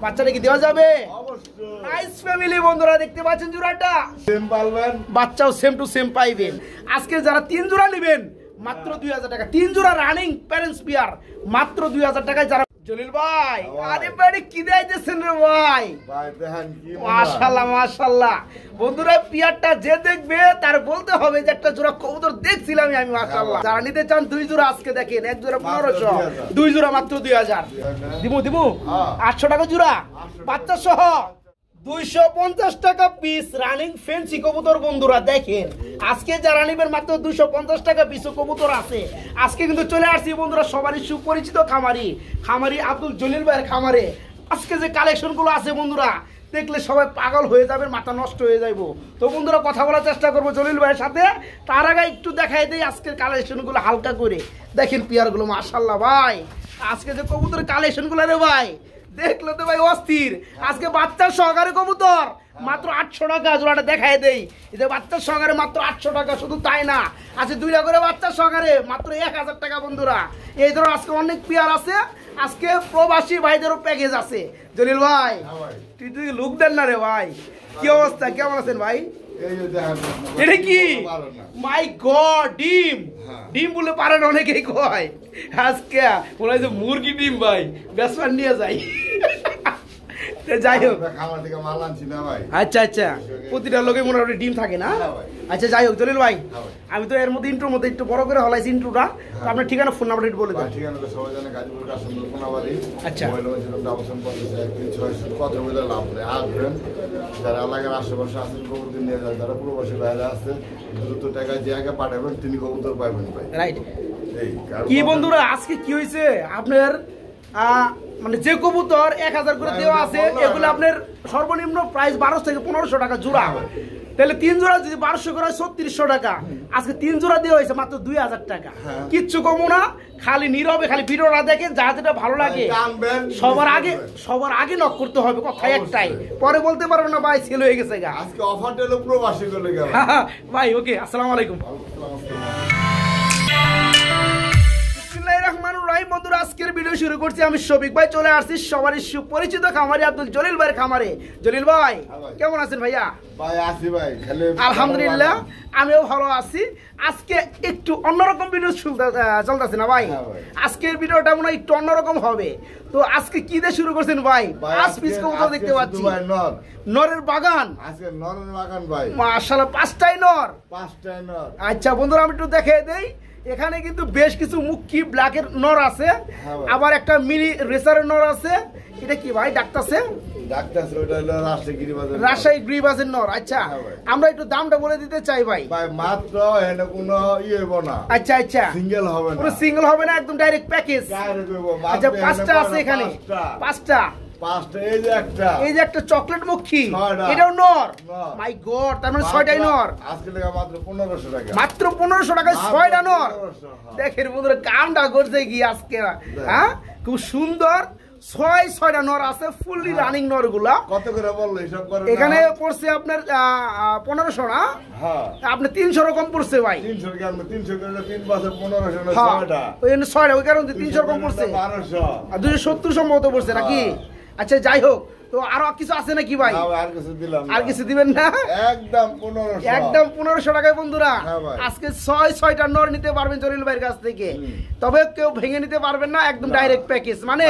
বাচ্চাটা কি দেওয়া যাবে? নাইস ফ্যামিলি বন্ধুরা, দেখতে পাচ্ছেন জোড়াটা সেম পালবেন, বাচ্চাও সেম টু সেম পাইবেন। আজকে যারা 3 জোড়া নেবেন মাত্র 2000 টাকা, 3 জোড়া রানিং প্যারেন্টস পেয়ার মাত্র 2000 টাকায়। যারা জলিল ভাই, আরে ভাই কি দেখাইতেছেন রে ভাই? ভাই দেখেন কি মাশাআল্লাহ মাশাআল্লাহ বন্ধুরা, পিয়ারটা যে দেখবে তার বলতে হবে যে একটা জোড়া কবুতর দেখছিলাম আমি মাশাআল্লাহ। যারা নিতে চান 2 জোড়া আজকে দেখেন, এক জোড়া 1500, 2 জোড়া মাত্র 2000। দিমু 800 টাকা জোড়া বাচ্চা সহ, 250 টাকা পিস রানিং ফেন্সি কবুতর। বন্ধুরা দেখেন, আজকে যারা নেবেন মাত্র 250 টাকা পিস কবুতর আছে। আজকে কিন্তু চলে আসছি বন্ধুরা সবারই সুপরিচিত খামারি আব্দুল জলিল ভাইয়ের খামারে। আজকে যে কালেকশন গুলো আছে বন্ধুরা, দেখলে সবাই পাগল হয়ে যাবে, মাথা নষ্ট হয়ে যাইব। তো বন্ধুরা কথা বলার চেষ্টা করবো জলিল ভাইয়ের সাথে। তার আগে একটু দেখাই দেই আজকের কালেকশন গুলো হালকা করে। দেখেন পিয়ার গুলো মাশাআল্লাহ ভাই, আজকে যে কবুতরের কালেকশন গুলো রে ভাই, দেখলো তো ভাই অস্থির। আজকে বাচ্চার সহকারে কবুতর মাত্র 800 টাকা জোড়াটা দেখাই দেই। এটা বাচ্চার সহকারে মাত্র 800 টাকা। শুধু তাই না, আজকে 2টা করে বাচ্চার সহকারে মাত্র 1000 টাকা। বন্ধুরা এই ধরো আজকে অনেক পেয়ার আছে। আজকে প্রবাসী ভাইদেরও প্যাকেজ আছে। জলিল ভাই তুই লুক দেন না রে ভাই, কি অবস্থা, কেমন আছেন ভাই? এটা কি মাই গড, ডিম বলে পারেন অনেকেই কয়। আজকে মনে হয় যে মুরগি ডিম ভাই বেসমান নিয়ে যাই। যাই হোক, আচ্ছা আচ্ছা, প্রতিটা লোকে মোটামুটি ডিম থাকে না। আচ্ছা যাই হোক জলিল ভাই, আমি তো এর মধ্যে ইন্ট্রোর মধ্যে একটু বড় করে হলাইছি ইন্ট্রোটা। তো আপনার ঠিকানা ফোন নাম্বার একটু বলে দেন। আচ্ছা, যারা এলাকার আশেপাশে আছেন কবুতর নিয়ে যান, যারা প্রবাসী বাইরে আছে দ্রুত টাকা যে আগে পাঠাবেন তিনি কবুতর পাইবেন ভাই। রাইট। কি বন্ধুরা আজকে কি হয়েছে আপনার, মানে যে কবুতর 1000 করে দেওয়া আছে এগুলো আপনার সর্বনিম্ন প্রাইস 1200 থেকে 1500 টাকা জোড়া। তাহলে 3 জোড়া যদি 1200 করে 3600 টাকা। আজকে 3 জোড়া দেওয়া হয়েছে মাত্র 2000 টাকা। কিচ্ছু কমো না, খালি নীরবে খালি ভিডিওটা দেখেন, যা যেটা ভালো লাগে সবার আগে নক করতে হবে। কথা একটাই, পরে বলতে পারবেন না ভাই সেল হয়ে গেছে গা। আজকে অফারটা হলো প্রবাসী করে গেল ভাই। ওকে, আসসালামু আলাইকুম। বন্ধুরা আজকের ভিডিও শুরু করছি আমি শফিক ভাই। চলে আসছি সবারই সুপরিচিত খামারি আব্দুল জলিল ভাইয়ের খামারে। জলিল ভাই কেমন আছেন ভাইয়া? ভাই আছি ভাই, আলহামদুলিল্লাহ আমিও ভালো আছি। আজকে একটু অন্যরকম ভিডিও চলতেছে না ভাই? আজকের ভিডিওটা মনে হয় একটু অন্যরকম হবে। তো আজকে কি দিয়ে শুরু করছেন ভাই? 5 পিস কবুতর দেখতে পাচ্ছি। নরের বাগান, আজকে নরের বাগান ভাই, মাশাআল্লাহ 5টাই নর। আচ্ছা বন্ধুরা আমি একটু দেখিয়ে দেই, এখানে কিন্তু বেশ কিছু মুখী ব্ল্যাকের নর আছে, আবার একটা মিনি রেসারের নর আছে। এটা কি ভাই ডাকতাছে? রাজশাহী গিরিবাজের নর। আচ্ছা আমরা একটু দামটা বলে দিতে চাই ভাই। মাত্র এনে কোনো ইয়ে হবে না। আচ্ছা আচ্ছা, সিঙ্গেল হবে না, পুরো সিঙ্গেল হবে না, একদম ডাইরেক্ট প্যাকেজ। আচ্ছা 5টা আছে এখানে, 5টা। এই যে একটা চকলেট মুখী, এটাও নর। মাই গড, তার মানে 6টাই নর। আজকে মাত্র 1500 টাকা, মাত্র 1500 টাকায় 6টা নর। দেখেন বন্ধুরা কামটা করছে কি আজকে, হ্যাঁ খুব সুন্দর। 6টা নর আছে, ফুললি রানিং নর গুলা। কত করে বললো হিসাব করেন? এখানে পড়ছে আপনার 1500 না, আপনি 300 রকম পড়ছে ভাই। 300 কি আমরা 300 করে 3 বছর 1500 না 6টা। ওই কারণে 300 রকম পড়ছে, 1200 আর 270 সম্ভবত পড়ছে নাকি। আচ্ছা যাই হোক, তো আরো কিছু আছে নাকি ভাই? আর কিছু দিবেন না? একদম 1500 টাকায় বন্ধুরা আজকে 6টা নর নিতে পারবেন জলিল ভাইয়ের কাছ থেকে। তবে কেউ ভেঙে নিতে পারবেন না, একদম ডাইরেক্ট প্যাকেজ। মানে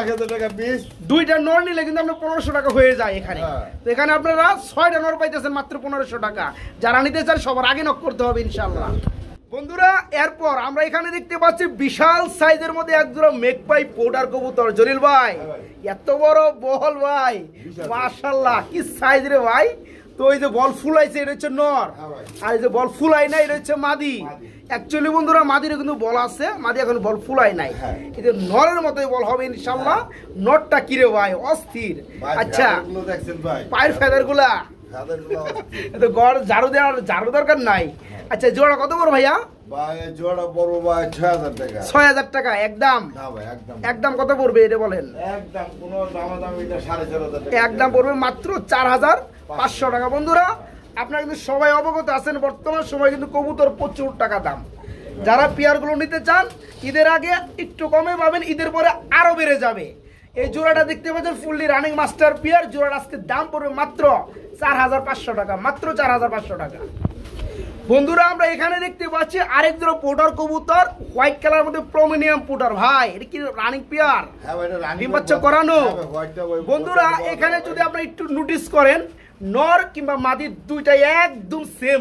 1000 টাকা পিস, 2টা নর নিলে কিন্তু আপনার 1500 টাকা হয়ে যায় এখানে। তো এখানে আপনারা 6টা নর পাইতেছেন মাত্র 1500 টাকা। যারা নিতে চান সবার আগে নক করতে হবে ইনশাআল্লাহ। বন্ধুরা এরপর আমরা এখানে দেখতে পাচ্ছি বিশাল সাইজের মধ্যে একজোড়া মেঘপাই পোডার কবুতর। জলিল ভাই এত বড় বল ভাই, মাশাআল্লাহ কি সাইজ রে ভাই। তো এই যে বল ফুলাইছে এটা হচ্ছে নর, আর এই যে বল ফুলাই না এটা হচ্ছে মাদি। অ্যাকচুয়ালি বন্ধুরা মাদির কিন্তু বল আছে, মাদি এখন বল ফুলাই নাই। কিন্তু নরের মতোই বল হবে ইনশাআল্লাহ। নরটা কি রে ভাই অস্থির। আচ্ছা পায়ের ফেদার গুলা তো গড় ঝাড়ু দরকার নাই। আচ্ছা জোড়া কত বড় ভাইয়া? জোড়া বড় ভাই 6000 টাকা। 6000 টাকা একদম? একদম কত পড়বে এটা বলেন? একদম কোনো দামাদামি এটা 4500 টাকা। একদম পড়বে মাত্র 4500 টাকা। বন্ধুরা আপনারা কিন্তু সবাই অবগত আছেন বর্তমান সময় কিন্তু কবুতর প্রচুর টাকা দাম। যারা পেয়ার গুলো নিতে চান ঈদের আগে একটু কমে পাবেন, ঈদের পরে আরো বেড়ে যাবে। এই জোড়াটা দেখতে পাচ্ছেন ফুললি রানিং মাস্টার পিয়ার। জোড়াটা আজকে দাম পড়বে মাত্র 4500 টাকা, মাত্র 4500 টাকা। বন্ধুরা আমরা এখানে দেখতে পাচ্ছি আরেক জোড়া পোটার কবুতর, হোয়াইট কালার মধ্যে প্রমিনিয়াম পোটার। ভাই এটা কি রানিং পিয়ার? ডিম বাচ্চা করানো। বন্ধুরা এখানে যদি আপনি একটু নোটিস করেন, নর কিংবা মাদি দুইটাই একদম সেম,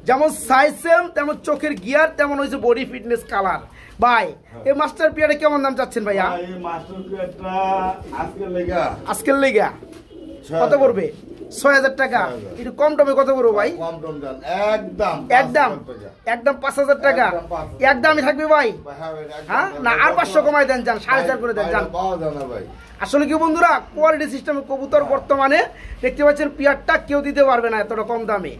যেমন সাইজ সেম, তেমন চোখের গিয়ার, তেমন হয়েছে বডি ফিটনেস কালার। ভাই এই মাস্টার পিয়ারে কেমন দাম চাচ্ছেন ভাইয়া? এই মাস্টার পিয়ারটা আজকের লেগা কত পড়বে? 6000 টাকা। একটু কম টমে কত পড়বো ভাই? কম টম দেন একদম একদম একদম 5000 টাকা একদমই থাকবে ভাই। হ্যাঁ না আর 500 কমাই দেন, যান 4500 করে দেন, যান। ভাই আসলে কি বন্ধুরা, কোয়ালিটি সিস্টেমে কবুতর বর্তমানে দেখতে পাচ্ছেন পিয়ারটা কেউ দিতে পারবে না এতটা কম দামে।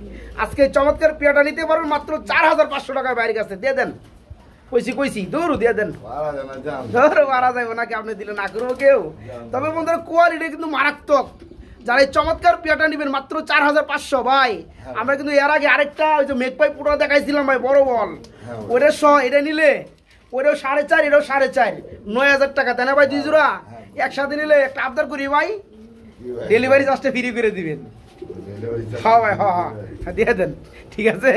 আজকে চমৎকার পিয়ারটা নিতে পারবেন মাত্র 4500 টাকায় বাইরের কাছে দিয়ে দেন। কইছি দৌড় দিয়ে দেন, মারা যাবে নাকি আপনি দিলে না করবো কেউ। তবে বন্ধুরা কোয়ালিটি কিন্তু মারাত্মক। যারা এই চমৎকার পিয়ারটা নেবেন মাত্র 4500 ভাই। আমরা কিন্তু এর আগে আরেকটা ওই যে মেঘপাই পুরো দেখাইছিলাম ভাই, বড় বল, ওটা এটা নিলে ওটাও 4.5, এটাও 4.5, 9000 টাকা, তাই না ভাই? 2 জোড়া একসাথে নিলে একটা আবদার করি ভাই, ডেলিভারি চার্জটা ফ্রি করে দিবেন। হ্যাঁ ভাই, হ্যাঁ দিয়ে দেন, ঠিক আছে।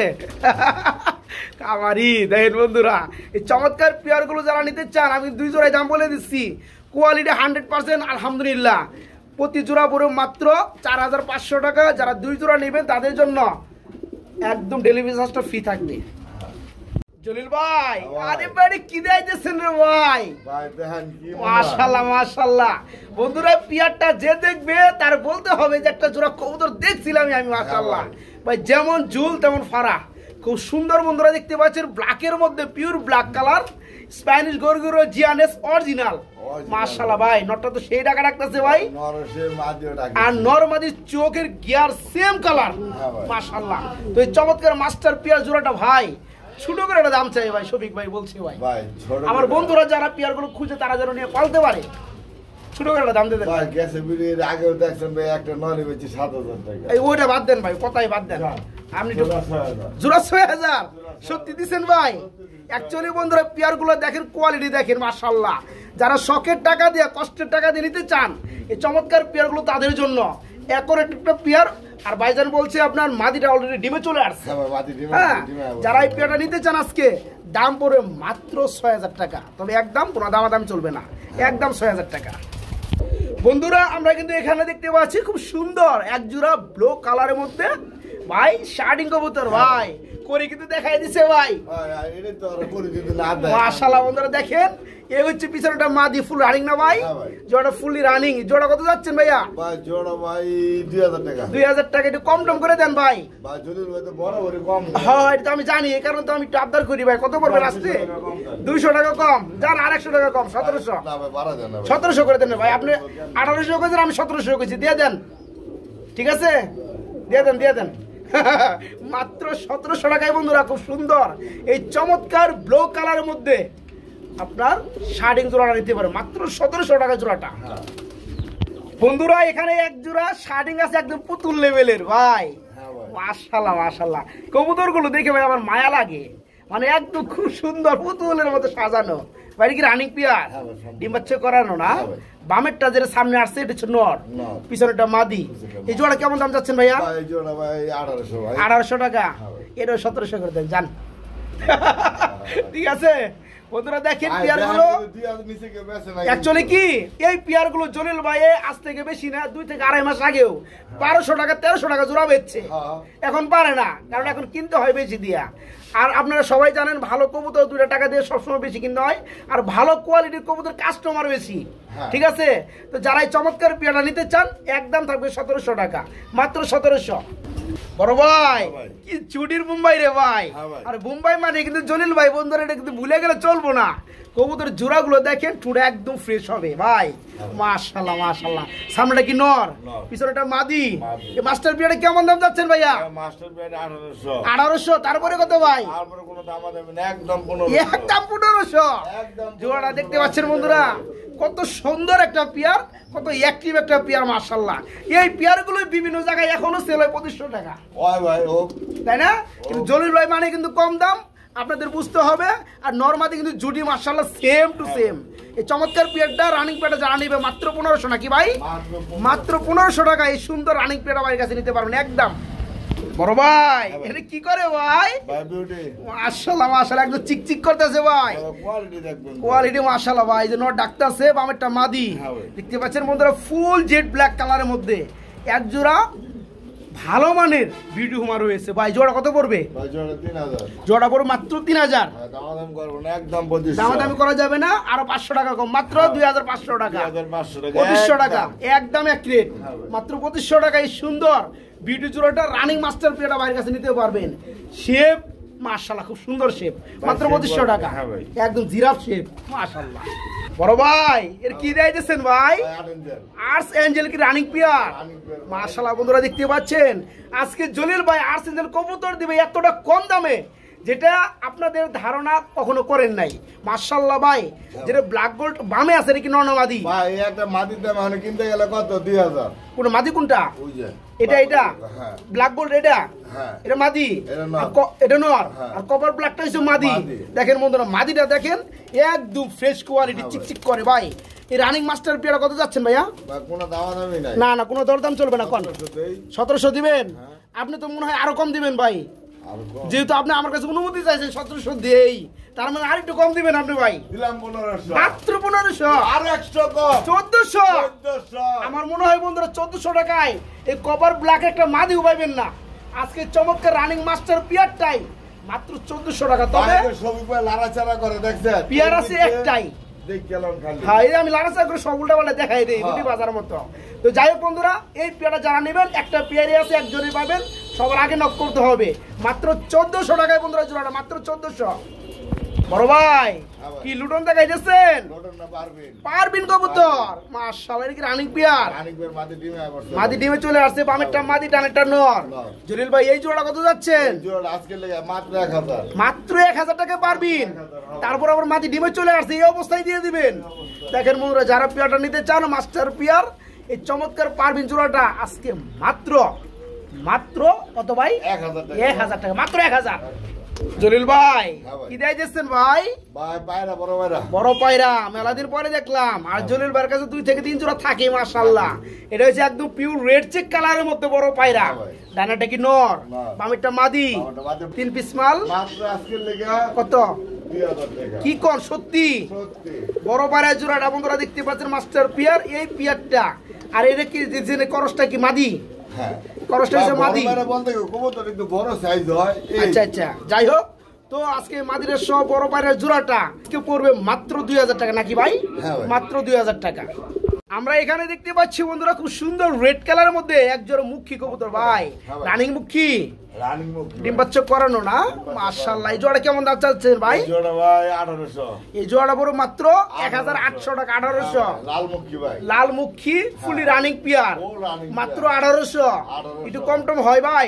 আমারই দেখেন বন্ধুরা, এই চমৎকার পেয়ারগুলো যারা নিতে চান, আমি 2 জোড়ায় দাম বলে দিচ্ছি। কোয়ালিটি 100% আলহামদুলিল্লাহ। প্রতি জোড়া পড়ে মাত্র 4500 টাকা। যারা 2 জোড়া নেবেন তাদের জন্য একদম ডেলিভারি চার্জটা ফ্রি থাকবে। জলিল ভাই, আরে বাড়ি কি দেখাইতেছেন রে ভাই? মাশাআল্লাহ মাশাআল্লাহ। বন্ধুরা পিয়ারটা যে দেখবে তার বলতে হবে যে একটা জোড়া কবুতর দেখছিলাম আমি, মাশাআল্লাহ ভাই। যেমন ঝুল তেমন ফাড়া, খুব সুন্দর। বন্ধুরা দেখতে পাচ্ছেন ব্ল্যাকের মধ্যে পিওর ব্ল্যাক কালার, স্প্যানিশ গরগুরো জিয়ানেস অরিজিনাল। মাশাআল্লাহ ভাই, নটটা তো সেই টাকা রাখতেছে ভাই। আর নরমাদির চোখের গিয়ার সেম কালার, মাশাআল্লাহ। তো এই চমৎকার মাস্টার পিয়ার জোড়াটা ভাই ছোট করে একটা দাম চাই ভাই, শফিক ভাই বলছি ভাই। আমার বন্ধুরা যারা পিয়ার গুলো খুঁজে তারা যেন নিয়ে পালতে পারে, ছোট করে একটা দাম দিয়ে দেন ভাই। গ্যাসে বিড়ির আগেও দেখছেন ভাই একটা নলি বেচি 7000 টাকা। এই ওইটা বাদ দেন ভাই, কথাই বাদ দেন। আপনি জোড়া 6000 সত্যি দিছেন ভাই? অ্যাকচুয়ালি বন্ধুরা পিয়ার গুলো দেখেন, কোয়ালিটি দেখেন, মাশাআল্লাহ। যারা শখের টাকা দিয়ে কষ্টের টাকা দিয়ে নিতে চান এই চমৎকার পিয়ার গুলো তাদের জন্য। একরেট একটা পিয়ার। আর ভাইজান বলছে আপনার মাদিটা অলরেডি ডিমে চলে আসছে। হ্যাঁ, যারা এই পিয়ারটা নিতে চান আজকে দাম পড়বে মাত্র 6000 টাকা। তবে একদম কোনো দামাদামি চলবে না, একদম 6000 টাকা। বন্ধুরা আমরা কিন্তু এখানে দেখতে পাচ্ছি খুব সুন্দর এক জোড়া ব্লু কালারের মধ্যে ভাই শার্টিং কবুতর ভাই করে কিন্তু দেখাই দিছে ভাই। মাশাআল্লাহ বন্ধুরা দেখেন, এই হচ্ছে পিছনটা মাদি ফুল রানিং না ভাই? জোড়া ফুললি রানিং। জোড়া কত যাচ্ছেন ভাইয়া? ভাই জোড়া ভাই 2000 টাকা। 2000 টাকা একটু কম টম করে দেন ভাই। ভাই যদি বড় বড় কম। হ্যাঁ এটা তো আমি জানি, এই কারণে তো আমি একটু আবদার করি ভাই। কত পড়বে আসতে? 200 টাকা কম, যান। আর 100 টাকা কম, 1700। না ভাই বাড়া দেন না ভাই। 1700 করে দেন ভাই। আপনি 1800 কইছেন, আমি 1700 কইছি, দিয়ে দেন। ঠিক আছে, দিয়ে দেন। মাত্র 1700 টাকায় বন্ধুরা খুব সুন্দর এই চমৎকার ব্লু কালারের মধ্যে আপনার শার্টিং জোড়াটা নিতে পারে মাত্র 1700 টাকা জোড়াটা। বন্ধুরা এখানে এক জোড়া শার্টিং আছে একদম পুতুল লেভেলের ভাই। মাশাআল্লাহ মাশাআল্লাহ। কবুতরগুলো দেখে ভাই আমার মায়া লাগে, মানে একদম খুব সুন্দর পুতুলের মতো সাজানো। ভাই কি রানিং পিয়ার? ডিম বাচ্চা করানো না? বামেরটা যেটা সামনে আসছে এটা হচ্ছে নর, পিছনেরটা মাদি। এই জোড়া কেমন দাম যাচ্ছেন ভাইয়া? এই জোড়া ভাই 1800 ভাই। 1800 টাকা। এটা 1700 করে দেন, যান। ঠিক আছে বন্ধুরা দেখেন পিয়ারগুলো অ্যাকচুয়ালি কি এই পিয়ারগুলো জলিল ভাই আজ থেকে বেশি না 2 থেকে 2.5 মাস আগেও 1200 টাকা 1300 টাকা জোড়া বেচছে। এখন পারে না, কারণ এখন কিনতে হয় বেশি দিয়া। আর আপনারা সবাই জানেন ভালো কবুতর 2 টাকা দিয়ে সবসময় বেশি কিনতে হয়, আর ভালো কোয়ালিটির কবুতর কাস্টমার বেশি। ঠিক আছে, তো যারা এই চমৎকার পিয়ারটা নিতে চান একদম থাকবে 1700 টাকা, মাত্র 1700। বড় ভাই কি চুটির মুম্বাই রে ভাই। আর মুম্বাই মানে কিন্তু জলিল ভাই বন্ধুরা এটা কিন্তু ভুলে গেলে চলবো না। কবুতর জোড়াগুলো দেখেন টুডে একদম ফ্রেশ হবে ভাই। মাশাআল্লাহ মাশাআল্লাহ। সামনেটা কি নর, পিছনেটা মাদি। এই মাস্টার পিয়ারে কেমন দাম যাচ্ছেন ভাইয়া? মাস্টার পিয়ারে 1800। 1800 তারপরে কত ভাই? তারপরে কোনো দাম দেবে না, একদম 1500। একদম 1500 জোড়াটা দেখতে পাচ্ছেন বন্ধুরা, কত সুন্দর একটা পিয়ার, কত অ্যাক্টিভ একটা পিয়ার মাশাআল্লাহ। এই পিয়ারগুলো বিভিন্ন জায়গায় এখনো সেল হয় 2500 টাকা। ওই ভাই ও তাই না? কিন্তু জলিল ভাই মানে কিন্তু কম দাম, আপনাদের বুঝতে হবে। আর নরমাদি কিন্তু জুটি মাশাআল্লাহ সেম টু সেম। এই চমৎকার পেয়ারটা রানিং পেয়ারটা যারা নিবে মাত্র 1500 নাকি ভাই? মাত্র 1500 টাকা এই সুন্দর রানিং পেয়ারটা ভাইয়ের কাছে নিতে পারবেন একদম। বড় ভাই এটা কি করে ভাই? মাশাআল্লাহ মাশাআল্লাহ একদম চিকচিক করতেছে ভাই। কোয়ালিটি মাশাআল্লাহ ভাই। যে নর ডাকতেছে বামেরটা মাদি দেখতে পাচ্ছেন বন্ধুরা, ফুল জেড ব্ল্যাক কালারের মধ্যে এক জোড়া ভালো মানের ভিডিও হুমা রয়েছে ভাই। জোড়া কত পড়বে? জোড়া পড়বে মাত্র 3000। দামাদামি করা যাবে না, আরো 500 টাকা কম, মাত্র 2500 টাকা, 2500 টাকা একদম এক রেট, মাত্র 2500 টাকা। এই সুন্দর ভিডিও জোড়াটা রানিং মাস্টার পেয়ারটা বাইরের কাছে নিতে পারবেন। শেপ মাশাআল্লাহ খুব সুন্দর শেপ, মাত্র 2500 টাকা, একদম জিরাফ শেপ মাশাআল্লাহ। বড় ভাই এর কি দিয়েছেন ভাই? আর্টস এঞ্জেল কি রানিং পেয়ার মাশাআল্লাহ। বন্ধুরা দেখতে পাচ্ছেন আজকে জলিল ভাই আর্টস এঞ্জেল কবুতর দিবে এতটা কম দামে, যেটা আপনাদের ধারণা কখনো করেন নাই মাশাআল্লাহ ভাই। যেটা ব্ল্যাক গোল্ড বামে আছে নাকি নরমাদি ভাই? একটা মাদির দাম মানে কিনতে গেলে কত? 2000। কোন মাদি কোনটা? এটা এটা ব্ল্যাক গোল্ড, এটা এটা মাদি, এটা নর, আর কপার ব্ল্যাকটা হচ্ছে মাদি। দেখেন বন্ধুরা মাদিটা দেখেন একদম ফ্রেশ কোয়ালিটি, চিকচিক করে ভাই। এই রানিং মাস্টার পেয়ারা কত যাচ্ছেন ভাইয়া? কোনো দামাদামি নাই। না না কোনো দরদাম চলবে না। কোন 1700 দিবেন? আপনি তো মনে হয় আরো কম দিবেন ভাই, যেহেতু আপনি আমার কাছে অনুমতি চাইছেন 1700 দেই, তার মানে আর একটু কম দিবেন আপনি ভাই। দিলাম 1500, মাত্র 1500, আর 100 কম, 1400। আমার মনে হয় বন্ধুরা 1400 টাকায় এই কভার ব্ল্যাক একটা মাদি উপাইবেন না। আজকে চমৎকার রানিং মাস্টার পিয়ারটাই মাত্র 1400 টাকা। তবে সবই পয় লাড়াচাড়া করে দেখছেন, পিয়ার আছে একটাই। হ্যাঁ আমি লাড়াচাড়া করে সব উল্টা পাল্টা দেখাই দিই রুটি বাজার মতো। তো যাই হোক বন্ধুরা এই পেয়ারটা যারা নেবেন একটা পেয়ারই আছে, একজনই পাবেন, সবার আগে নক করতে হবে। মাত্র 1400 টাকায় বন্ধুরা জোড়াটা, মাত্র 1400। বড় ভাই কি লুটন দেখাইতেছেন? পারবিন কবুতর মাশাআল্লাহ, এটা কি রানিং পেয়ার? মাদি ডিমে চলে আসছে, বামেরটা মাদি ডানেরটা নর। জলিল ভাই এই জোড়াটা কত যাচ্ছেন? মাত্র 1000 টাকা পারবিন। তারপর আবার মাদি ডিমে চলে আসছে, এই অবস্থায় দিয়ে দিবেন। দেখেন বন্ধুরা যারা পেয়ারটা নিতে চান মাস্টার পেয়ার এই চমৎকার পারবিন জোড়াটা আজকে মাত্র মাত্র কত ভাই? 1000 টাকা, মাত্র 1000। জলিল ভাই কি দিয়েছেন ভাই? বড় পায়রা মেলা দিন পরে দেখলাম। আর জলিল ভাইয়ের কাছে 2 থেকে 3 জোড়া থাকে মাশাআল্লাহ। এটা হচ্ছে একদম পিওর রেড চেক কালারের মধ্যে বড় পায়রা। ডানাটা কি নর, বামেরটা মাদি, 3 পিস মাল কত? কি কোন সত্যি? বড় পায়রা জোড়াটা বন্ধুরা দেখতে পাচ্ছেন মাস্টার পিয়ার এই পিয়ারটা। আর এটা কি জেনে করসটা কি মাদি? আচ্ছা আচ্ছা যাই হোক, তো আজকে মাদিরের সহ বড় পায়রার জোড়াটা পড়বে মাত্র 2000 টাকা নাকি ভাই? মাত্র 2000 টাকা। আমরা এখানে দেখতে পাচ্ছি বন্ধুরা খুব সুন্দর রেড কালারের মধ্যে এক জোড়া মুখী কবুতর ভাই, রানিং মুখী, ডিম বাচ্চা করানো না মাশাআল্লাহ। এই জোড়া কেমন দাম চাচ্ছেন ভাই? এই জোড়াটা বড় মাত্র 1800 টাকা। 1800 লাল মুখী ফুলি রানিং পিয়ার মাত্র 1800। একটু কম টম হয় ভাই?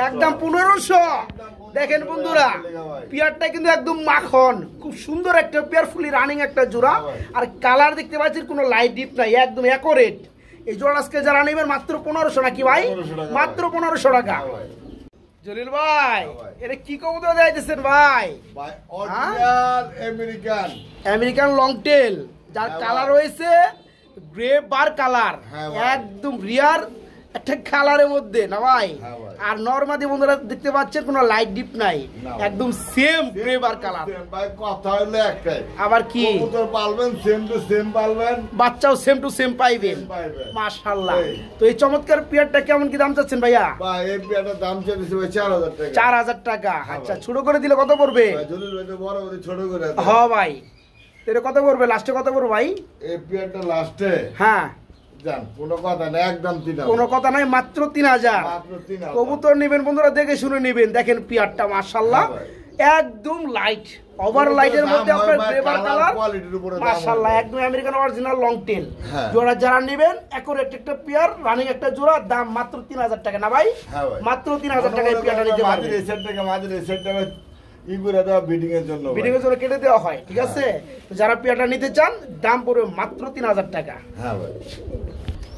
একদম 1500। দেখেন বন্ধুরা পিয়ারটা কিন্তু একদম মাখন, খুব সুন্দর একটা পিয়ার ফুলি রানিং একটা জোড়া। আর কালার দেখতে পাচ্ছেন কোনো লাইট ডিপ নাই, একদম অ্যাকুরেট। এই জোড়া আজকে যারা নেবেন মাত্র 1500 নাকি ভাই? মাত্র 1500 টাকা। জলিল ভাই এটা কি কবুতর দিয়েছেন ভাই? আমেরিকান লং টেল, যার কালার রয়েছে গ্রে বার কালার, একদম রিয়ার একটা কালারের মধ্যে না ভাই। আর নরমাদি বন্ধুরা দেখতে পাচ্ছেন কোনো লাইট ডিপ নাই, একদম সেম গ্রে বার কালার। কথা হলো একটাই, আবার কি পালবেন সেম টু সেম পালবেন, বাচ্চাও সেম টু সেম পাইবেন মাশাআল্লাহ। তো এই চমৎকার পেয়ারটা কেমন কি দাম চাচ্ছেন ভাইয়া? ভাই এই পেয়ারটার দাম চাইছে 4000 টাকা। 4000 টাকা। আচ্ছা ছোট করে দিলে কত পড়বে? জলিল ভাই তো বড় করে ছোট করে দেন। হ্যাঁ ভাই এটা কত পড়বে লাস্টে? কত পড়বে ভাই এই পেয়ারটা লাস্টে? হ্যাঁ কোনো কথা নাই, একদম 3000। কোনো কথা নাই, মাত্র 3000। কবুতর নেবেন বন্ধুরা দেখে শুনে নেবেন। দেখেন পিয়ারটা মাশাআল্লাহ একদম লাইট, ওভার লাইটের মধ্যে আপনার গ্রেভার কালার মাশাআল্লাহ, একদম আমেরিকান অরিজিনাল লং টেল জোড়া যারা নেবেন একুরেট একটা পেয়ার রানিং একটা জোড়া, দাম মাত্র 3000 টাকা না ভাই? মাত্র 3000 টাকায় পেয়ারটা নিতে পারবেন। মাদির সেট টাকা, মাদির সেট টাকা ইগুরা দেওয়া বিডিং এর জন্য, বিডিং এর জন্য কেটে দেওয়া হয়, ঠিক আছে? যারা পেয়ারটা নিতে চান দাম পড়বে মাত্র 3000 টাকা। হ্যাঁ ভাই।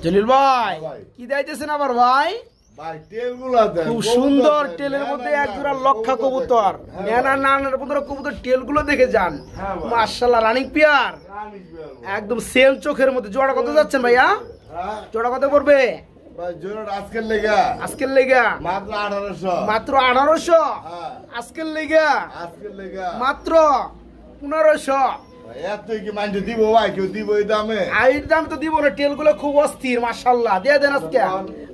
জলিল ভাই কি দিয়েছেন আবার ভাই? ভাই টেলগুলো দেন খুব সুন্দর টেলের মধ্যে এক জোড়া লক্ষা কবুতর নেনা নানার বন্ধুরা কবুতর টেলগুলো দেখে যান মাশাআল্লাহ রানিং পেয়ার একদম সেম চোখের মধ্যে জোড়া কত যাচ্ছেন ভাইয়া জোড়া কত পড়বে ভাই জোড়া আজকের লেগা মাত্র 1800 আজকের লেগা মাত্র 1500 এত কি মাইন্ড দিব ভাই কেউ দিব এই দামে এই দাম তো দিব না টেলগুলো খুব অস্থির মাশাআল্লাহ দিয়ে দেন আজকে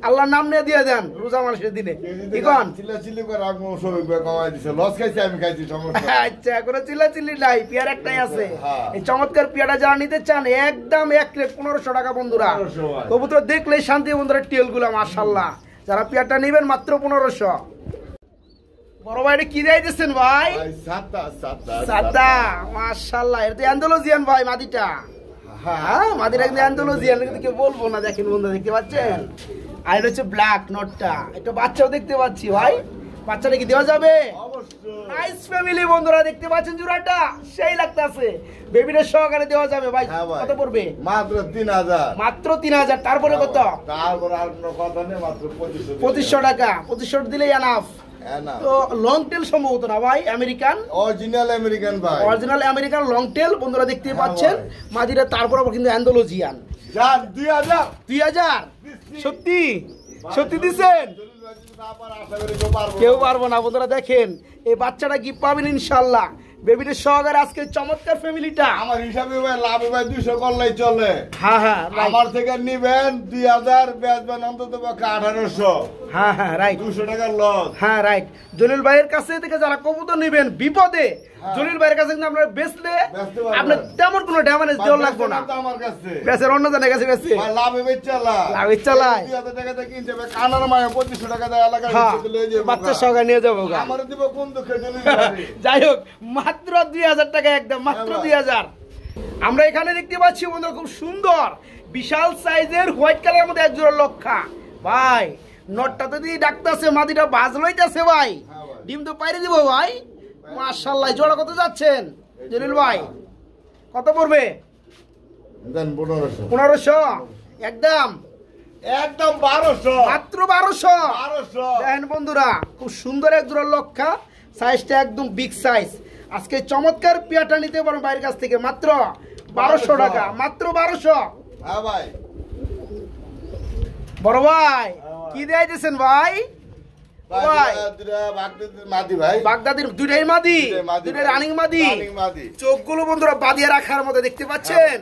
আল্লাহর নাম নিয়ে দিয়ে দেন রোজা মাসের দিনে ঠিকন চিল্লা করে আমি সবই কমাই দিছে লস খাইছি আমি খাইছি সমস্যা আচ্ছা কোনো চিল্লা নাই পেয়ার একটাই আছে এই চমৎকার পেয়ারটা যারা নিতে চান একদম 1500 টাকা বন্ধুরা কবুতর দেখলে শান্তি বন্ধুরা টেলগুলো মাশাআল্লাহ যারা পেয়ারটা নেবেন মাত্র 1500 বড় ভাই কি দিয়েছেন ভাই সাদা মাশাআল্লাহ এটা তো অ্যান্ডালুজিয়ান ভাই মাদিটা হ্যাঁ মাদিটা কিন্তু অ্যান্ডালুজিয়ান কিন্তু কেউ বলবো না দেখেন বন্ধু দেখতে পাচ্ছেন আর এটা হচ্ছে ব্ল্যাক নটটা একটা বাচ্চাও দেখতে পাচ্ছি ভাই বাচ্চাটা কি দেওয়া যাবে নাইস ফ্যামিলি বন্ধুরা দেখতে পাচ্ছেন জোড়াটা সেই লাগতেছে বেবিদের সহকারে দেওয়া যাবে ভাই কত পড়বে মাত্র 3000 তারপরে কত তারপরে আর কোনো কথা নেই মাত্র 2500 টাকা 2500 দিলেই এনাফ তো লং টেল সম্ভবত না ভাই আমেরিকান অরিজিনাল আমেরিকান ভাই অরিজিনাল আমেরিকান লং টেল বন্ধুরা দেখতে পাচ্ছেন মাদিরা তারপর আবার কিন্তু অ্যান্ডালুজিয়ান জান 2000 সত্যি দিছেন কেউ পারবো না বন্ধুরা দেখেন এই বাচ্চাটা কি পাবেন ইনশাআল্লাহ বেবিদের সহকারে আজকে চমৎকার ফ্যামিলিটা আমার হিসাবে ভাই লাভ ভাই 200 করলেই চলে হ্যাঁ আমার থেকে নিবেন 2000 বেচবেন অন্তত 1800 হ্যাঁ রাইট 200 টাকা লস হ্যাঁ রাইট জলিল ভাইয়ের কাছে থেকে যারা কবুতর নেবেন বিপদে জলিল ভাইয়ের কাছে কিন্তু আপনারা বেচলে আপনি তেমন কোনো ড্যামেজ দেওয়া লাগবে না আমার কাছে বেচের অন্য জনের কাছে বেচে ভাই লাভ চালায় 2000 টাকা দিয়ে কিনতে হবে কানার মায়া 2500 টাকা দিয়ে এলাকায় নিয়ে যাবো বাচ্চা সহকারে নিয়ে যাবো আমার দিব কোন দুঃখে জলিল যাই হোক মাত্র 2000 টাকা একদম মাত্র 2000 আমরা এখানে দেখতে পাচ্ছি বন্ধুরা খুব সুন্দর বিশাল সাইজের হোয়াইট কালারের মধ্যে এক জোড়া লক্ষা ভাই নটটাতে দিয়ে ডাকতেছে মাদিটা বাজ লইতেছে ভাই ডিম তো পাইরে দিব ভাই মাশাআল্লাহ জোড়া কত যাচ্ছেন জলিল ভাই কত পড়বে দেন 1500 একদম 1200 মাত্র 1200 দেখেন বন্ধুরা খুব সুন্দর এক জোড়া লক্ষা সাইজটা একদম বিগ সাইজ আজকে চমৎকার পেয়ারটা নিতে পারো বাইরের কাছ থেকে মাত্র 1200 টাকা মাত্র 1200 হ্যাঁ ভাই বড় ভাই কি দিয়েছেন ভাই বাগদাদির দুইটাই মাদি দুইটাই রানিং মাদি চোখগুলো বন্ধুরা বাঁধিয়ে রাখার মধ্যে দেখতে পাচ্ছেন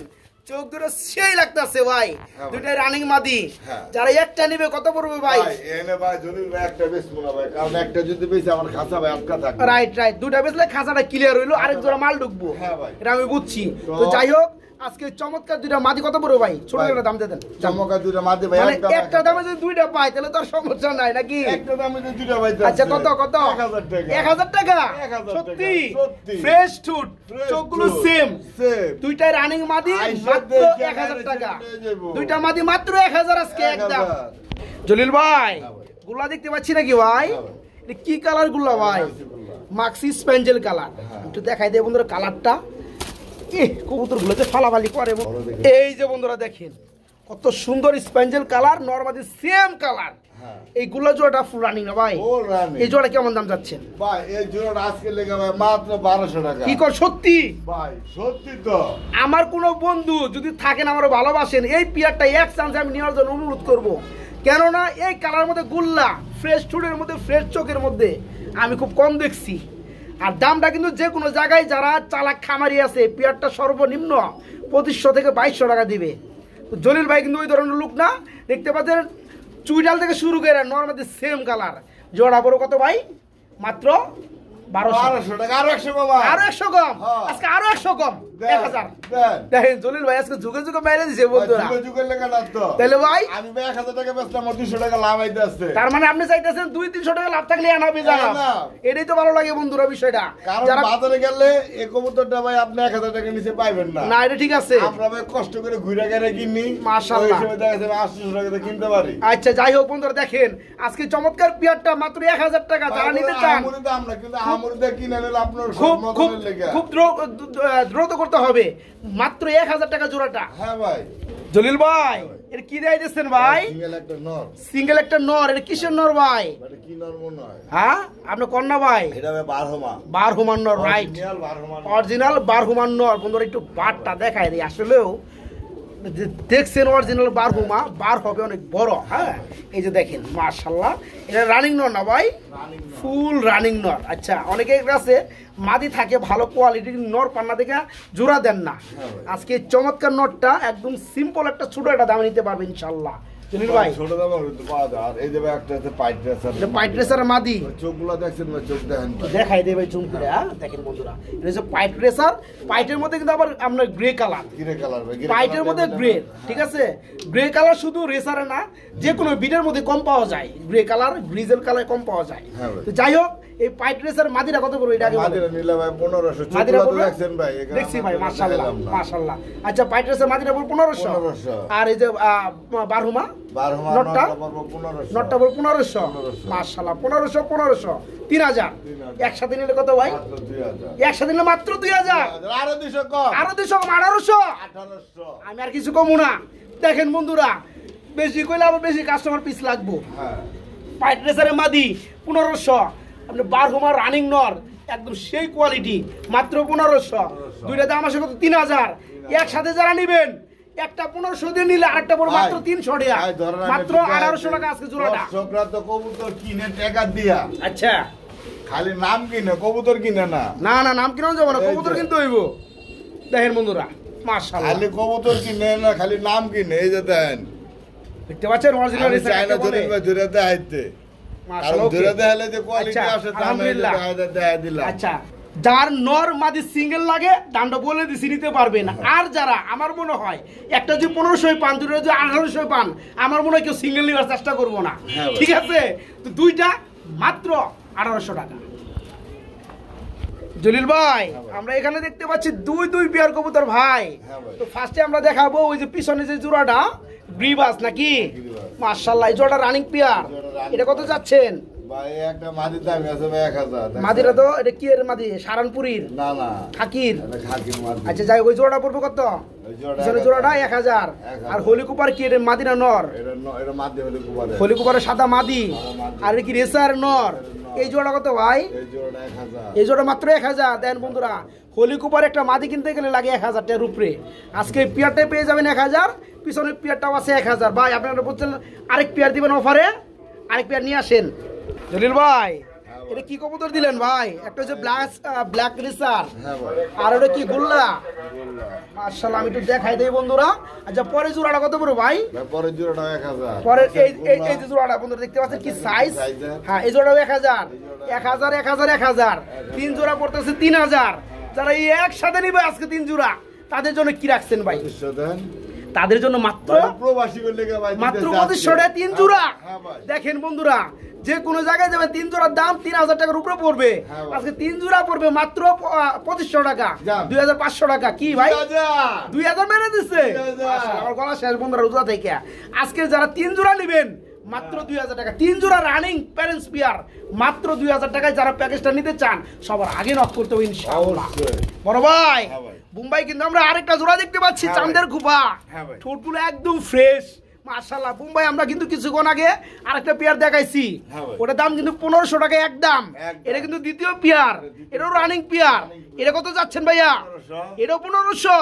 চোখ দুটো সেই লাগতেছে ভাই দুইটাই রানিং মাদি যারা একটা নিবে কত পড়বে ভাই এনে ভাই জলিল ভাই একটা বেচবো না ভাই কারণ একটা যদি বেচে আমার খাসা ভাই আটকা থাকবে রাইট দুইটা বেচলে খাসাটা ক্লিয়ার হইলো আরেক জোড়া মাল ঢুকবো এটা আমি বুঝছি তো যাই হোক আজকে চমৎকার দুইটা মাদি কত পড়বে ভাই ছোট ছোট দাম দেন চমৎকার দুইটা মাদি ভাই একটা দামে যদি দুইটা পাই তাহলে তো আর সমস্যা নাই নাকি একটা দামে যদি দুইটা পাই আচ্ছা কত 1000 টাকা সত্যি ফ্রেশ টুট চোখগুলো সেম দুইটাই রানিং মাদি মাত্র 1000 টাকা দুইটা মাদি মাত্র 1000 আজকে একদম জলিল ভাই গুলা দেখতে পাচ্ছি নাকি ভাই এটা কি কালার গুলা ভাই মাক্সি স্পেঞ্জেল কালার একটু দেখাই দে বন্ধুরা কালারটা কবুতরগুলো যে ফালাফালি করে এই যে বন্ধুরা দেখেন কত সুন্দর স্পেঞ্জেল কালার নরমালি সেম কালার এইগুলো জোড়াটা ফুল রানিং না ভাই এই জোড়া কেমন দাম যাচ্ছে ভাই এই জোড়াটা আজকে লেগে ভাই মাত্র 1200 টাকা কি কর সত্যি ভাই সত্যি তো আমার কোন বন্ধু যদি থাকেন আমার ভালোবাসেন এই পিয়ারটা এক চান্স আমি নেওয়ার জন্য অনুরোধ করব কেননা এই কালার মধ্যে গুল্লা ফ্রেশ টুডের মধ্যে ফ্রেশ চোখের মধ্যে আমি খুব কম দেখছি আর দামটা কিন্তু যে কোনো জায়গায় যারা চালাক খামারি আছে পেয়ারটা সর্বনিম্ন 2500 থেকে 2200 টাকা দিবে জলিল ভাই কিন্তু ওই ধরনের লোক না দেখতে পাচ্ছেন চুইডাল থেকে শুরু করে নরমালি সেম কালার জোড়া বড় কত ভাই মাত্র 1200 টাকা আরো 100 কম আজকে আরো 100 কম 1000 দেখেন জলিল ভাই আজকে যুগে যুগে মেরে দিয়েছে বন্ধুরা যুগের লেখা না তো তাহলে ভাই আমি 1000 টাকা বেচলাম 200 টাকা লাভ আইতে আছে তার মানে আপনি চাইতেছেন 2-300 টাকা লাভ থাকলে আনাবে জানা এটাই তো ভালো লাগে বন্ধুরা বিষয়টা যারা বাজারে গেলে এই কবুতরটা ভাই আপনি 1000 টাকা নিচে পাইবেন না না এটা ঠিক আছে আমরা ভাই কষ্ট করে ঘুরে গেলে কিনি মাশাআল্লাহ ওই সময় দেখা যাবে 800 টাকা দিয়ে কিনতে পারি আচ্ছা যাই হোক বন্ধুরা দেখেন আজকে চমৎকার পেয়ারটা মাত্র 1000 টাকা যারা নিতে চান আমুরিতে আমরা কিন্তু আমুরিতে কিনে নিলে আপনার খুব দ্রুত করতে হবে মাত্র 1000 টাকা জোড়াটা হ্যাঁ ভাই জলিল ভাই এর কি দেয় দিচ্ছেন ভাই? সিঙ্গেল একটা নর। সিঙ্গেল একটা নর। এটা কিসের নর ভাই? মানে কি নর মনে হয়? হ্যাঁ আপনি কন্যা ভাই? এটা ভাই বারহমা। বারহুমান নর, রাইট। অরিজিনাল বারহুমান নর। বন্ধুরা একটু বারটা দেখায় দিই। আসলেও দেখছেন অরিজিনাল বারহুমা, বার হবে অনেক বড়। হ্যাঁ এই যে দেখেন মাশাআল্লাহ, এটা রানিং নর না ভাই? ফুল রানিং নর। আচ্ছা অনেকের কাছে মাদি থাকে ভালো কোয়ালিটির নর, পান্না দেখে জোড়া দেন না। আজকে চমৎকার নরটা একদম সিম্পল একটা ছোট একটা দামে নিতে পারবেন ইনশাআল্লাহ। জলিল ভাই ছোট দাম হতে পাওয়া যায়। আর এই যে ভাই একটা আছে পাইট রেসার। এটা পাইট রেসার মাদি। চোখগুলো দেখছেন ভাই, চোখ দেখেন দেখাই দেবে জুম করে। হ্যাঁ দেখেন বন্ধুরা, এটা হচ্ছে পাইট রেসার। পাইটের মধ্যে কিন্তু আবার আপনার গ্রে কালার। গ্রে কালার ভাই, পাইটের মধ্যে গ্রে, ঠিক আছে? গ্রে কালার শুধু রেসারে না, যে কোনো বিটের মধ্যে কম পাওয়া যায়। গ্রে কালার, গ্রিজেল কালার কম পাওয়া যায়। তো যাই হোক, এই পাইট রেসার মাদিরা কত পড়বে? এটা আগে মাদিরা নিলে ভাই 1500। মাদিরা চোখগুলো পড়বে? দেখছেন ভাই, দেখছি ভাই মাশাআল্লাহ মাশাআল্লাহ। আচ্ছা পাইট রেসার মাদিরা পড়বে 1500। আর এই যে বারহুমা বারহমা নটটা পড়বে 1500। নটটা পড়বে 1500। মাশাআল্লাহ 1500 3000। একসাথে নিলে কত ভাই? মাত্র 2000। একসাথে নিলে মাত্র 2000। আরো 200 কম। আরো 200 কম 1800। 1800। আমি আর কিছু কমু না। দেখেন বন্ধুরা, বেশি কইলে আবার বেশি কাস্টমার পিস লাগবো। হ্যাঁ পাইট রেসারের মাদি 1500। আপনি বারহুমার রানিং নর একদম সেই কোয়ালিটি, মাত্র 1500। দুইটা দাম আসে কত? 3000। একসাথে যারা নেবেন, একটা 1500 দিয়ে নিলে আরেকটা পড়বে মাত্র 300 টাকা। মাত্র 1800 টাকা আজকে জোড়াটা। দর্শকরা তো কবুতর কিনে টাকা দিয়া, আচ্ছা খালি নাম কিনে, কবুতর কিনে না। না না, নাম কিনাও যাবো না, এই যে। কবুতর কিনতে হইব। দেখেন বন্ধুরা মাশাআল্লাহ, খালি কবুতর কিনে না, খালি নাম কিনে। এই যে দেন, দেখতে পাচ্ছেন অরিজিনাল আমি রেসার চাইনা কাকে বলে? ধরে ধরে দেখাইতে, কারণ মাশাআল্লাহ, ওকে। ধরে দেখালে যে কোয়ালিটি আচ্ছা, আসে তা আমি আলহামদুলিল্লাহ। দেখাই দিলাম। আচ্ছা যার নর মাদি সিঙ্গেল লাগে দামটা বলে দিছি, নিতে পারবেন। আর যারা আমার মনে হয় একটা যদি 1500 পান, দুটো যদি 1800 পান, আমার মনে হয় কেউ সিঙ্গেল নেওয়ার চেষ্টা করবো না। হ্যাঁ ভাই। ঠিক আছে, তো দুইটা মাত্র 1800 টাকা। জলিল ভাই আমরা এখানে দেখতে পাচ্ছি দুই পেয়ার কবুতর ভাই। হ্যাঁ ভাই। তো ফার্স্টে আমরা দেখাবো ওই যে পিছনে যে জোড়াটা গ্রিবাস নাকি? গ্রিবাস। মাশাআল্লাহ এই জোড়াটা রানিং পেয়ার। এটা কত যাচ্ছেন ভাই একটা মাদির দাম আছে ভাই 1000। মাদিরা? তো এটা কি এর মাদি? সারানপুরীর না না, খাকির? এটা খাকির মাদি। আচ্ছা যাই, ওই জোড়াটা পড়বে কত? ওই জোড়া পিছনে জোড়াটা 1000। আর হোলি কুপার কি এর মাদিরা নর? এটা মাদি হলে কুপারে। হোলি কুপারের সাদা মাদি। মাদি। আর এটা কি রেসার নর? এই জোড়া কত ভাই? এই জোড়া 1000। এই জোড়া মাত্র 1000। দেন বন্ধুরা, হোলি কুপার একটা মাদি কিনতে গেলে লাগে 1000 টাকার উপরে। আজকে পিয়ারটাই পেয়ে যাবেন 1000, পিছনের পিয়ারটাও আছে 1000। ভাই আপনারা বলছেন আরেক পিয়ার দিবেন অফারে, আরেক পিয়ার নিয়ে আসেন। জলিল ভাই এটা কি কবুতর দিলেন ভাই? একটা হচ্ছে ব্ল্যাক রেসার, হ্যাঁ ভাই। আর ওটা কি গোল্লা? মাশাআল্লাহ আমি একটু দেখাই দেই বন্ধুরা। আচ্ছা পরে জোড়াটা কত বড় ভাই? ভাই পরের জোড়াটা 1000। পরে এই যে জোড়াটা বন্ধুরা দেখতে পাচ্ছেন কি সাইজ? হ্যাঁ এই জোড়াও 1000 1000 1000 1000। তিন জোড়া পড়তেছে 3000। যারা এই একসাথে নিবে আজকে 3 জোড়া, তাদের জন্য কি রাখছেন ভাই? 2500 দেন। তাদের জন্য মাত্র প্রবাসী করলে ভাই মাত্র 2500 টাকা 3 জোড়া। হ্যাঁ ভাই। দেখেন বন্ধুরা, যে কোনো জায়গায় যাবেন 3 জোড়ার দাম 3000 টাকার উপরে পড়বে। হ্যাঁ ভাই। আজকে 3 জোড়া পড়বে মাত্র 2500 টাকা, যান। 2500 টাকা। কি ভাই 2000। 2000 মেরে দিচ্ছে? 2000। মাশাআল্লাহ, আমার গলা শেষ বন্ধুরা রোজা থেকে। আজকে যারা 3 জোড়া নেবেন মাত্র 2000 টাকা, 3 জোড়া রানিং প্যারেন্টস পেয়ার মাত্র 2000 টাকায়। যারা প্যাকেজটা নিতে চান সবার আগে নক করতে হবে ইনশাআল্লাহ। অবশ্যই। বড় ভাই হ্যাঁ ভাই। মুম্বাই কিন্তু আমরা আরেকটা জোড়া দেখতে পাচ্ছি, হ্যাঁ চাঁদের খুপা। হ্যাঁ ভাই। ঠোঁটগুলো একদম ফ্রেশ মাশাআল্লাহ। মুম্বাই আমরা কিন্তু কিছুক্ষণ আগে আরেকটা পেয়ার দেখাইছি, হ্যাঁ ভাই। ওটার দাম কিন্তু 1500 টাকা একদম। একদম। এটা কিন্তু দ্বিতীয় পেয়ার, এটাও রানিং পেয়ার। এটা কত যাচ্ছেন ভাইয়া? 1500। এটাও 1500।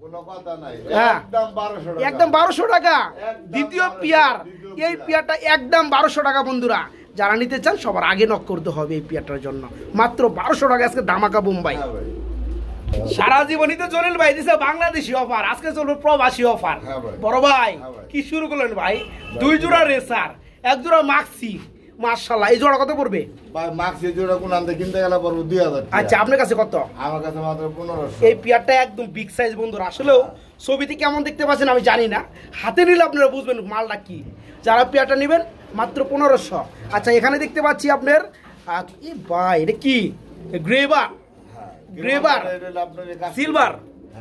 কোনো কথা নাই, হ্যাঁ। একদম 1200 টাকা। একদম 1200 টাকা একদম দ্বিতীয় 1200 পেয়ার। দ্বিতীয় এই পেয়ার। পেয়ারটা একদম 1200 টাকা বন্ধুরা। যারা নিতে চান সবার আগে নক করতে হবে এই পেয়ারটার জন্য। মাত্র 1200 টাকা আজকে ধামাকা বোম্বাই। হ্যাঁ ভাই। সারা জীবনই তো জলিল ভাই দিছে বাংলাদেশি অফার, আজকে চলবে প্রবাসী অফার। হ্যাঁ ভাই। বড় ভাই হ্যাঁ ভাই। কি শুরু করলেন ভাই? 2 জোড়া রেসার, 1 জোড়া মাক্সি। মাশাআল্লাহ এই জোড়া কত পড়বে? ভাই মাক্সি জোড়া কোন আনতে কিনতে গেলে পড়বে 2000 টাকা। আচ্ছা আপনার কাছে কত? আমার কাছে মাত্র 1500। এই পেয়ারটা একদম বিগ সাইজ বন্ধুরা। আসলেও ছবিতে কেমন দেখতে পাচ্ছেন আমি জানি না, হাতে নিলে আপনারা বুঝবেন মালটা কি। যারা পেয়ারটা নেবেন মাত্র 1500। আচ্ছা এখানে দেখতে পাচ্ছি আপনার এ ভাই এটা কি? গ্রেবার, গ্রেবার সিলভার,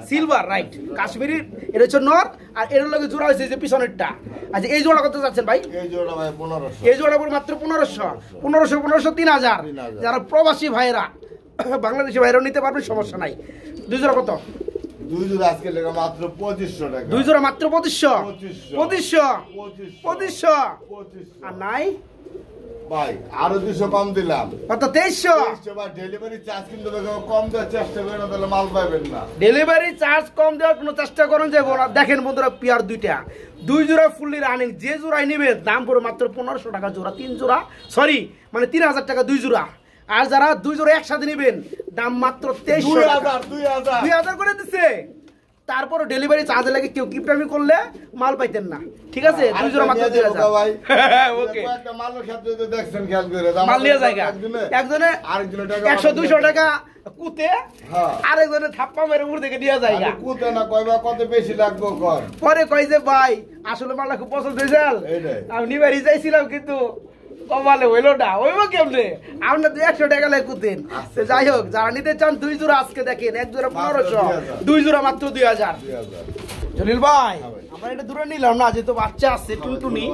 সিলভার রাইট কাশ্মীরি। এটা হচ্ছে নর, আর এর লগে জোড়া হয়েছে যে পিছনেরটা। আচ্ছা এই জোড়া কত যাচ্ছেন ভাই? এই জোড়া ভাই 1500। এই জোড়া পড়বে মাত্র 1500 1500 3000। যারা প্রবাসী ভাইরা বাংলাদেশি ভাইরাও নিতে পারবেন, সমস্যা নাই। 2 জোড়া কত? 2 দুই জোড়া আজকে লেগে মাত্র 2500 টাকা। দুই জোড়া মাত্র 2500 2500 2500 আর নাই ভাই আরো 200 কম দিলাম, কত 2300 ভাই। ডেলিভারি চার্জ কিন্তু কম দেওয়ার চেষ্টা করেন না, তাহলে মাল পাবেন না। ডেলিভারি চার্জ কম দেওয়ার কোনো চেষ্টা করেন যাবো না। দেখেন বন্ধুরা পেয়ার দুইটা, দুই জোড়া ফুললি রানিং, যে জোড়াই নিবে দাম পড়ে মাত্র 1500 টাকা জোড়া। 3 জোড়া সরি মানে 3000 টাকা দুই জোড়া। আর যারা দুই জোড়া একসাথে নিবেন দাম মাত্র 2000 করে দিচ্ছে। তারপর ডেলিভারি চার্জ লাগে, কেউ কিপটামি করলে মাল পাইতেন না, ঠিক আছে? দুই জোড়া মাত্র 2000 ভাই। ওকে একটা মালের ক্ষেত্রে যদি দেখছেন খেয়াল করে মাল নিয়ে জায়গা একজনে আরেকজনের টাকা 100-200 টাকা কুতে, হ্যাঁ। আরেকজনে থাপ্পা মেরে উপর থেকে নিয়ে জায়গা। কুতে না কয়বা কত বেশি লাগবে কর। পরে কই যে ভাই আসলে মালটা খুব পছন্দ হয়েছে, আমি নিবারই চাইছিলাম কিন্তু কমালে হইলো না। হইব কেমনে? আমরা 100 টাকা লাগে কুতেন। যাই হোক, যারা নিতে চান দুই জোড়া আজকে দেখেন, এক জোড়া 1500, দুই জোড়া মাত্র 2000। জলিল ভাই আমরা এটা দূরে নিলাম না, যেহেতু বাচ্চা আছে টুনটুনি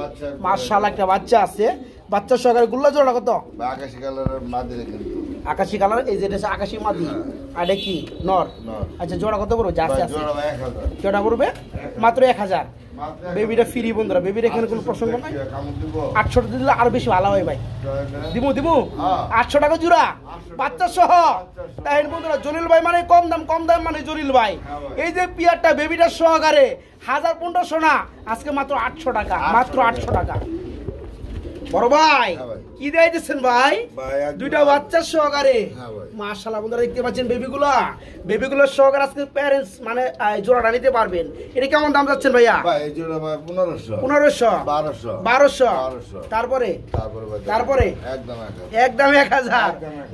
মাশাআল্লাহ, একটা বাচ্চা আছে, বাচ্চা সহকারে গুল্লা জোড়া কত? আকাশি কালারের মাদি কিন্তু আকাশি কালার, এই যেটা আকাশি মাদি, আর এটা কি নর? আচ্ছা জোড়া কত পড়বে? যা আছে জোড়া 1000, জোড়া পড়বে মাত্র 1000। বেবিটা ফ্রি বন্ধুরা, বেবির এখানে কোনো প্রসঙ্গ নাই। 800 দিলে আরো বেশি ভালো হয় ভাই। দিমু 800 টাকা জোড়া বাচ্চা সহ। তাই বন্ধুরা জলিল ভাই মানে কম দাম মানে জলিল ভাই। এই যে পিয়ারটা বেবিটা সহকারে 1000-1500 না, আজকে মাত্র 800 টাকা, মাত্র 800 টাকা। বড় ভাই কি দিয়েছেন ভাই? দুইটা বাচ্চা সহকারে মাশাআল্লাহ বন্ধুরা দেখতে পাচ্ছেন বেবিগুলো সহকারে আজকে প্যারেন্টস মানে জোড়াটা নিতে পারবেন। এটা কেমন দাম যাচ্ছেন ভাইয়া? ভাই এই জোড়া ভাই 1500 1200 তারপরে একদম 1000।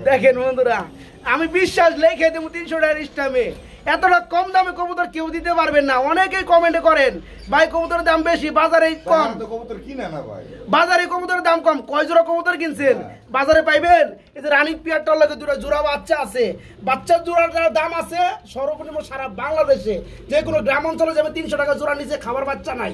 দেখেন বন্ধুরা আমি বিশ্বাস লেখে দেবো 300 টাকার ইস্টামে। এতটা কম দামে কবুতর কেউ দিতে পারবেন না। অনেকেই কমেন্টে করেন ভাই কবুতরের দাম বেশি, বাজারে কম। কবুতর কিনে না ভাই, বাজারে কবুতরের দাম কম। কয় জোড়া কবুতর কিনছেন? বাজারে পাইবেন এই যে রানিং পিয়ারটার লাগে দুটো জোড়া বাচ্চা আছে। বাচ্চার জোড়ার দাম আছে সর্বনিম্ন সারা বাংলাদেশে যে কোনো গ্রাম অঞ্চলে যাবে 300 টাকা জোড়া, নিচে খাবার বাচ্চা নাই।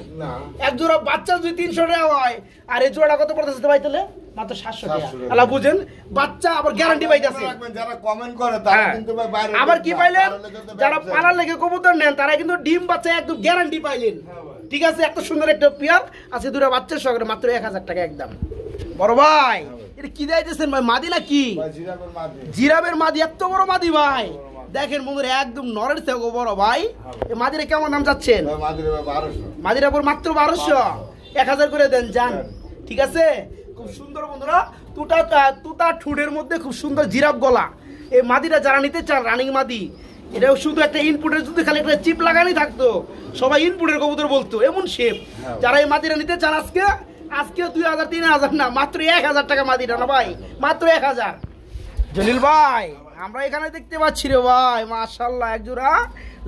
এক জোড়া বাচ্চা যদি 300 টাকা হয়, আর এই জোড়াটা কত পড়তেছে ভাই তাহলে? মাত্র 700 টাকা। আল্লাহ বুঝেন, বাচ্চা আবার গ্যারান্টি পাইতেছে। যারা কমেন্ট করে তারা কিন্তু ভাই বাইরে আবার কি পাইলেন? যারা পালার লেগে কবুতর নেন তারা কিন্তু ডিম বাচ্চা একদম গ্যারান্টি পাইলেন, ঠিক আছে? এত সুন্দর একটা পিয়ার আছে, দুটো বাচ্চার সহকারে মাত্র 1000 টাকা একদম। বড় ভাই এটা কি দিয়েছেন ভাই? মাদি না কি? জিরাবের মাদি, এত বড় মাদি ভাই। দেখেন বন্ধুরা একদম নরের থেকে বড় ভাই। এই মাদিরা কেমন দাম যাচ্ছেন? মাদিরা পর মাত্র 1200, 1000 করে দেন যান, ঠিক আছে? খুব সুন্দর বন্ধুরা, তুতা ঠুটের মধ্যে খুব সুন্দর জিরাফ গলা। এই মাদিরা যারা নিতে চান রানিং মাদি, এটা শুধু একটা ইনপুটের যদি খালি একটা চিপ লাগানি থাকতো সবাই ইনপুটের কবুতর বলতো, এমন শেপ। যারা এই মাদিরা নিতে চান আজকে 2000-3000 না, মাত্র 1000 টাকা মাদিরা না ভাই, মাত্র 1000। জলিল ভাই আমরা এখানে দেখতে পাচ্ছি রে ভাই মাশাআল্লাহ এক জোড়া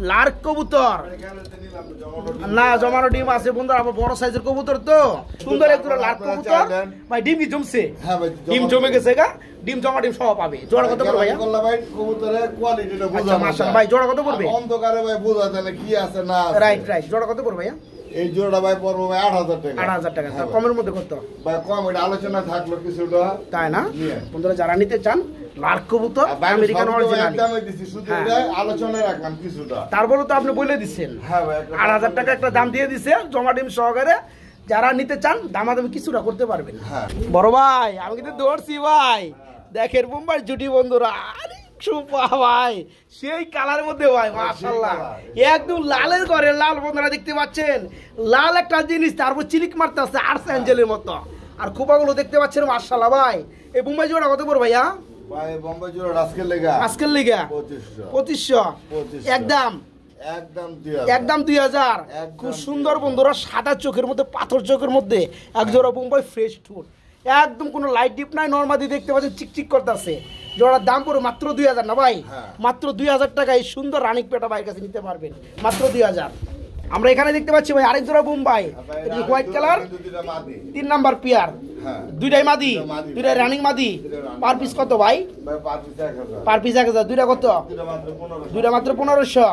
লার্ক কবুতর, না জমানো ডিম আছে বন্ধুরা, আবার বড় সাইজের কবুতর তো সুন্দর এক জোড়া লার্ক কবুতর ভাই। ডিম কি জমছে? হ্যাঁ ভাই ডিম জমে গেছে গা, ডিম জমা ডিম সব পাবে। জোড়া কত পড়বে ভাইয়া? ভাই কবুতরের কোয়ালিটিটা বুঝা মাশাআল্লাহ ভাই, জোড়া কত পড়বে? অন্ধকারে ভাই বোঝা যায় না কি আছে না আছে। রাইট জোড়া কত পড়বে ভাইয়া? এই জোড়া ভাই পড়বে ভাই 8000 টাকা। 8000 টাকা কমের মধ্যে কত ভাই? কম এটা আলোচনা থাকলো কিছুটা, তাই না বন্ধুরা? যারা নিতে চান লার্ক কবুতর আমেরিকান অরিজিনাল দামে দিছি, শুধু এটা আলোচনা রাখলাম কিছুটা। তারপরে তো আপনি বলে দিচ্ছেন হ্যাঁ ভাই 8000 টাকা একটা দাম দিয়ে দিছে জমা ডিম সহকারে। যারা নিতে চান দামাদামি কিছুটা করতে পারবেন। বড় ভাই আমি কিন্তু দৌড়ছি ভাই, দেখেন মুম্বাই জুটি বন্ধুরা, আরে সুপা ভাই সেই কালারের মধ্যে ভাই মাশাআল্লাহ একদম লালের ঘরে লাল বন্ধুরা দেখতে পাচ্ছেন, লাল একটা জিনিস, তারপর চিলিক মারতে আছে আর্টস অ্যাঞ্জেলের মতো। আর খোপাগুলো দেখতে পাচ্ছেন মাশাআল্লাহ ভাই। এই মুম্বাই জোড়া কত পড়বে ভাইয়া? ভাই বোম্বাই জোড়া আজকের লেগা 2500 একদম 2000। খুব সুন্দর বন্ধুরা, সাদা চোখের মধ্যে পাথর চোখের মধ্যে এক জোড়া বোম্বাই ফ্রেশ ঠোঁট, একদম কোনো লাইট ডিপ নাই, নরমাদি দেখতে পাচ্ছেন চিকচিক করতেছে। জোড়ার দাম পড়ে মাত্র 2000 না ভাই, মাত্র 2000 টাকা এই সুন্দর রানিক পেটা ভাইয়ের কাছে নিতে পারবেন মাত্র 2000। আমরা এখানে দেখতে পাচ্ছি ভাই আরেক জোড়া Bombay white colour, 3 number pair, দুইটাই মাদি, দুইটাই রানিং মাদি। পার পিস কত ভাই? Per piece 1000। দুইটা কত? দুইটা মাত্র 1500।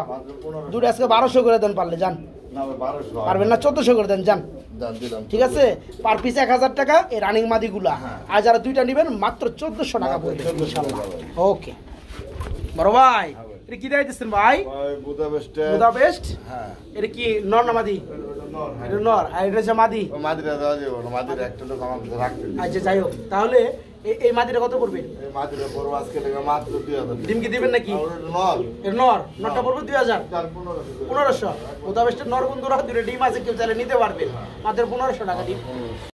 দুইটা আজকে 1200 করে দেন পারলে যান, পারবেন না 1400 করে দেন যান, ঠিক আছে? পার পিস 1000 টাকা এই রানিং মাদি গুলা। আর যারা দুইটা নেবেন মাত্র 1400 টাকা পড়বে ইনশাআল্লাহ। ওকে বড় ভাই এটা কি দিতেছেন ভাই? ভাই বুদাপেস্ট। বুদাপেস্ট? হ্যাঁ। এটা কি নর না মাদি? এটা নর। আর এটা হচ্ছে মাদি? মাদিরা দেওয়া যাবে না, মাদির একটা লোক আমার কাছে রাখতে দিই। আচ্ছা যাই হোক, তাহলে এই মাদিটা কত পড়বে? এই মাদিরা পড়বো আজকে লেগে মাত্র 2000। ডিম কি দিবেন নাকি? নর। এর নর, নরটা পড়বে 2000। 1500। 1500। বুদাপেস্টের নর বন্ধুরা, দুটো ডিম আছে, কেউ চাইলে নিতে পারবেন মাত্র 1500 টাকা ডিম।